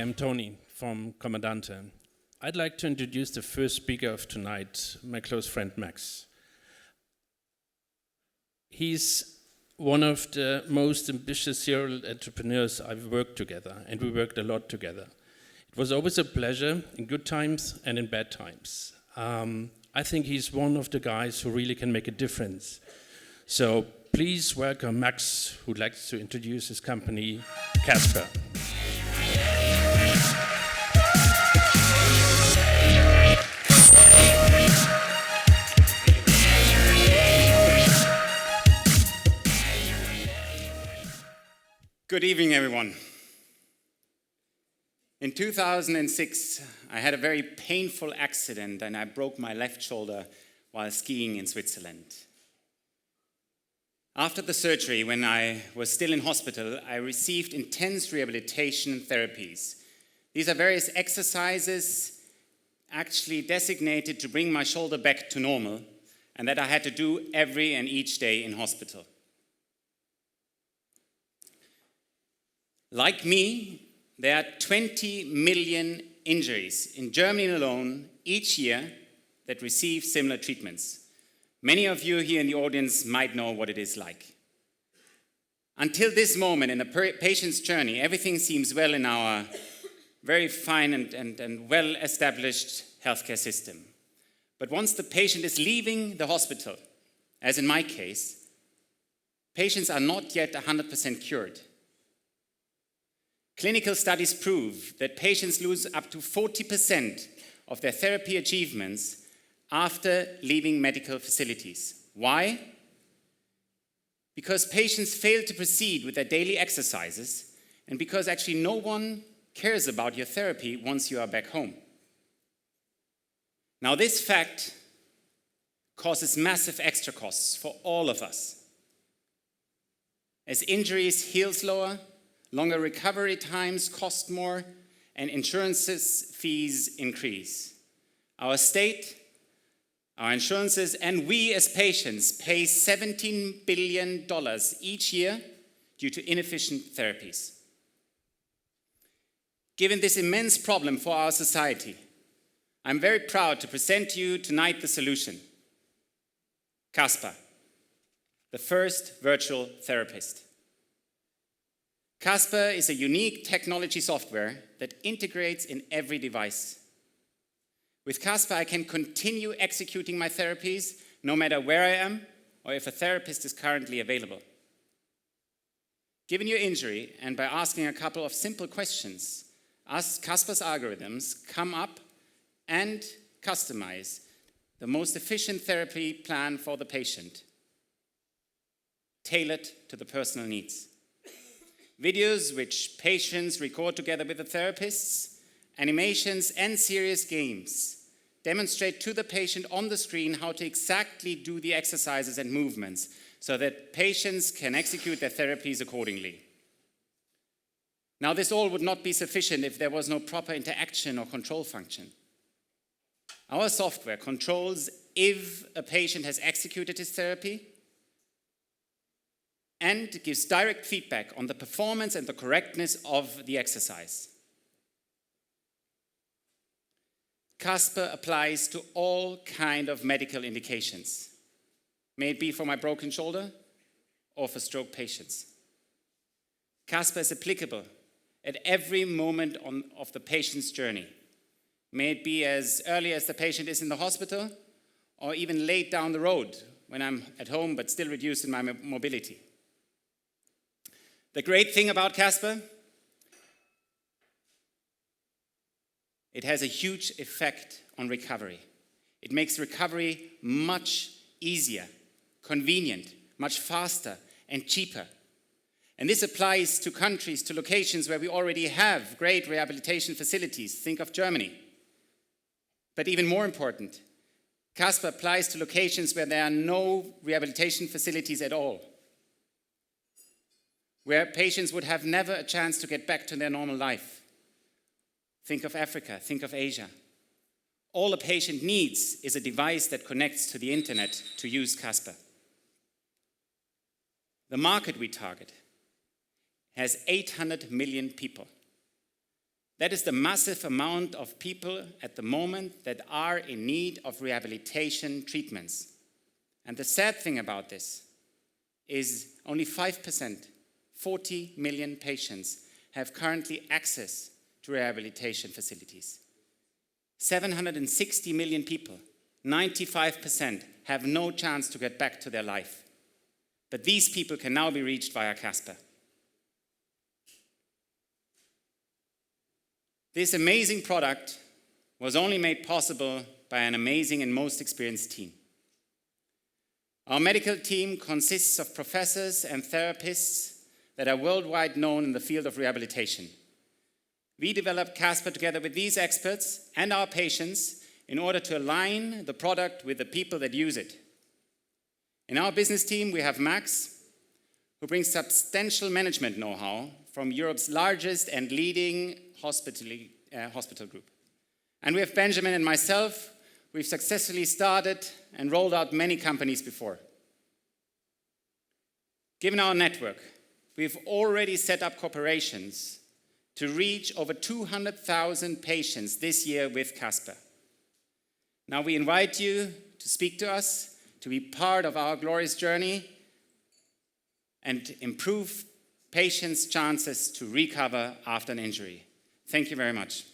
am Tony from Commandante. I'd like to introduce the first speaker of tonight, my close friend Max. He's one of the most ambitious serial entrepreneurs I've worked together, and we worked a lot together. It was always a pleasure in good times and in bad times. I think he's one of the guys who really can make a difference. So please welcome Max, who'd like to introduce his company, Caspar. Good evening, everyone. In 2006, I had a very painful accident and I broke my left shoulder while skiing in Switzerland. After the surgery, when I was still in hospital, I received intense rehabilitation therapies. These are various exercises actually designated to bring my shoulder back to normal and that I had to do every and each day in hospital. Like me, there are 20 million injuries in Germany alone each year that receive similar treatments. Many of you here in the audience might know what it is like. Until this moment in a patient's journey, everything seems well in our very fine and well-established healthcare system. But once the patient is leaving the hospital, as in my case, patients are not yet 100% cured. Clinical studies prove that patients lose up to 40% of their therapy achievements after leaving medical facilities. Why? Because patients fail to proceed with their daily exercises and because actually no one cares about your therapy once you are back home. Now, this fact causes massive extra costs for all of us. As injuries heal slower, longer recovery times cost more, and insurance fees increase. Our state, our insurances, and we as patients pay $17 billion each year due to inefficient therapies. Given this immense problem for our society, I'm very proud to present to you tonight the solution. Caspar, the first virtual therapist. Caspar is a unique technology software that integrates in every device. With Caspar, I can continue executing my therapies no matter where I am or if a therapist is currently available. Given your injury, and by asking a couple of simple questions, Caspar's algorithms come up and customize the most efficient therapy plan for the patient, tailored to the personal needs. Videos which patients record together with the therapists, animations and serious games demonstrate to the patient on the screen how to exactly do the exercises and movements so that patients can execute their therapies accordingly. Now, this all would not be sufficient if there was no proper interaction or control function. Our software controls if a patient has executed his therapy and gives direct feedback on the performance and the correctness of the exercise. Caspar applies to all kinds of medical indications, may it be for my broken shoulder or for stroke patients. Caspar is applicable at every moment of the patient's journey, may it be as early as the patient is in the hospital or even late down the road when I'm at home but still reduced in my mobility. The great thing about Caspar, it has a huge effect on recovery. It makes recovery much easier, convenient, much faster, and cheaper. And this applies to countries, to locations where we already have great rehabilitation facilities. Think of Germany. But even more important, Caspar applies to locations where there are no rehabilitation facilities at all, where patients would have never a chance to get back to their normal life. Think of Africa, think of Asia. All a patient needs is a device that connects to the internet to use Caspar. The market we target has 800 million people. That is the massive amount of people at the moment that are in need of rehabilitation treatments. And the sad thing about this is only 5%, 40 million patients, have currently access to rehabilitation facilities. 760 million people, 95%, have no chance to get back to their life. But these people can now be reached via Caspar. This amazing product was only made possible by an amazing and most experienced team. Our medical team consists of professors and therapists that are worldwide known in the field of rehabilitation. We developed Caspar together with these experts and our patients in order to align the product with the people that use it. In our business team, we have Max, who brings substantial management know-how from Europe's largest and leading hospital group. And we have Benjamin and myself. We've successfully started and rolled out many companies before. Given our network, we've already set up corporations to reach over 200,000 patients this year with Caspar. Now we invite you to speak to us, to be part of our glorious journey and improve patients' chances to recover after an injury. Thank you very much.